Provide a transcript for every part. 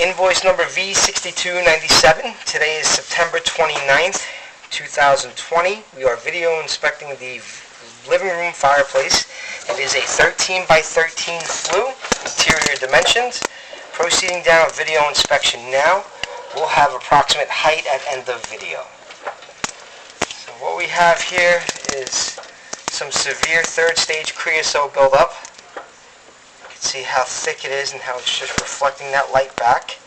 Invoice number V6297. Today is September 29th, 2020. We are video inspecting the living room fireplace. It is a 13 by 13 flue, interior dimensions. Proceeding down with video inspection now. We'll have approximate height at end of video. So what we have here is some severe third stage creosote buildup. You can see how thick it is and how it's just reflecting that light back.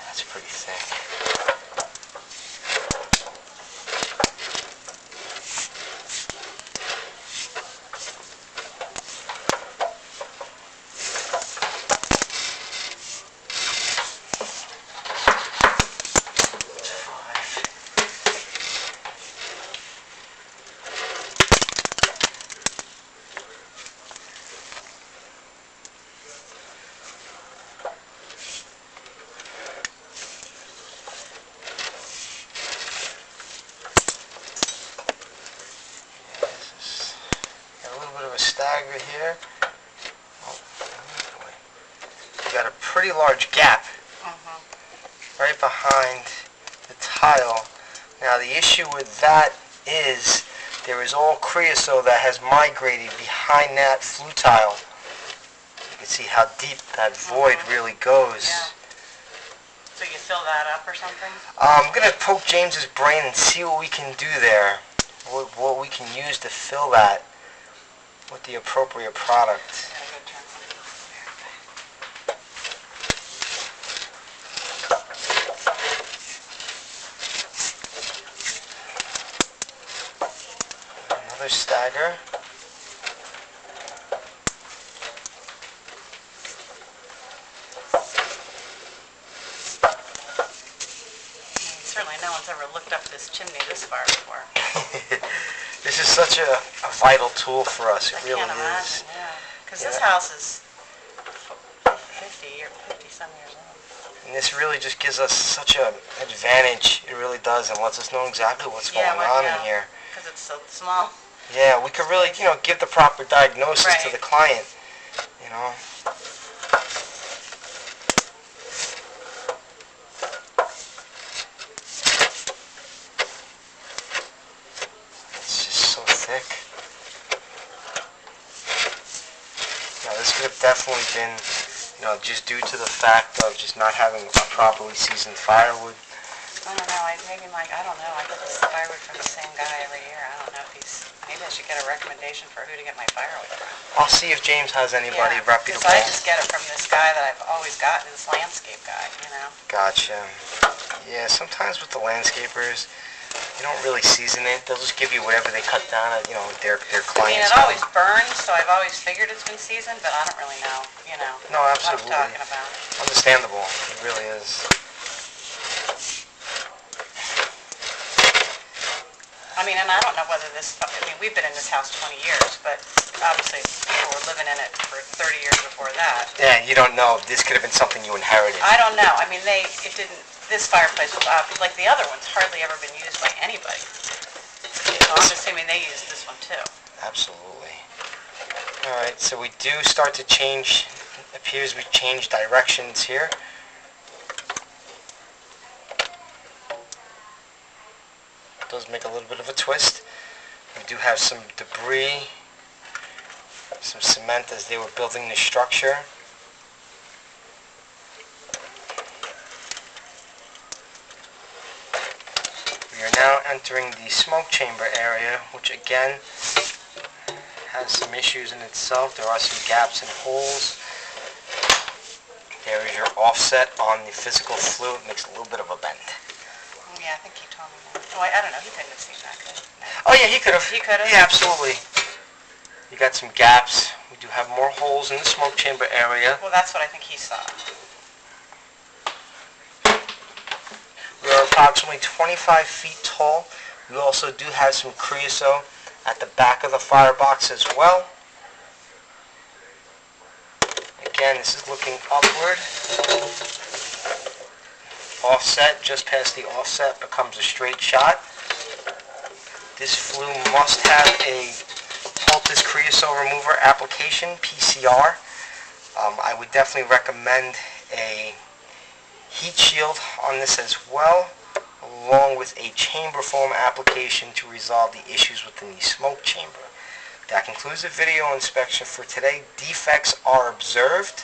That's pretty thick. Stagger here. Oh boy. You got a pretty large gap right behind the tile. Now the issue with that is there is all creosote that has migrated behind that flue tile. You can see how deep that void really goes. Yeah. So you fill that up or something? I'm going to poke James's brain and see what we can do there. What we can use to fill that with the appropriate product. Another stagger. Certainly no one's ever looked up this chimney this far before. This is such a vital tool for us. It really I can't imagine, is. yeah. Because this house is 50 some years old. And this really just gives us such an advantage. It really does, and lets us know exactly what's going on in here. Because it's so small. Yeah, we could really, give the proper diagnosis to the client. It's just so thick. Now this could have definitely been, just due to the fact of just not having a properly seasoned firewood. I don't know. I don't know. I get this firewood from the same guy every year. I don't know if maybe I should get a recommendation for who to get my firewood from. I'll see if James has anybody reputable. Because I just get it from this guy that I've always gotten, this landscape guy, Gotcha. Yeah, sometimes with the landscapers, they don't really season it. They'll just give you whatever they cut down at, their clients. It always burns, so I've always figured it's been seasoned, but I don't really know, No, absolutely. what I'm talking about. Understandable. It really is. And I don't know whether we've been in this house 20 years, but obviously people were living in it for 30 years before that. Yeah, you don't know. This could have been something you inherited. I don't know. This fireplace was like the other ones, hardly ever been used by anybody. So I'm assuming they used this one too. Absolutely. Alright, so we do start to change, it appears we change directions here. It does make a little bit of a twist. We do have some debris, some cement as they were building the structure. We are now entering the smoke chamber area, which again has some issues in itself. There are some gaps and holes. There is your offset on the physical flue. It makes a little bit of a bend. Yeah, I think he told me that. Oh, I don't know. He couldn't have seen that, could he? No. Oh yeah, he could have. He could have? Yeah, absolutely. You got some gaps. We do have more holes in the smoke chamber area. Well, that's what I think he saw. We are approximately 25 feet tall. We also do have some creosote at the back of the firebox as well. Again, this is looking upward. offset, just past the offset becomes a straight shot. This flue must have a poultice creosote remover application, PCR. I would definitely recommend a heat shield on this as well, along with a chamber foam application to resolve the issues within the smoke chamber. That concludes the video inspection for today. Defects are observed.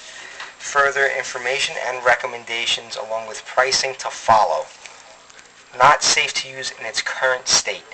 Further information and recommendations along with pricing to follow. Not safe to use in its current state.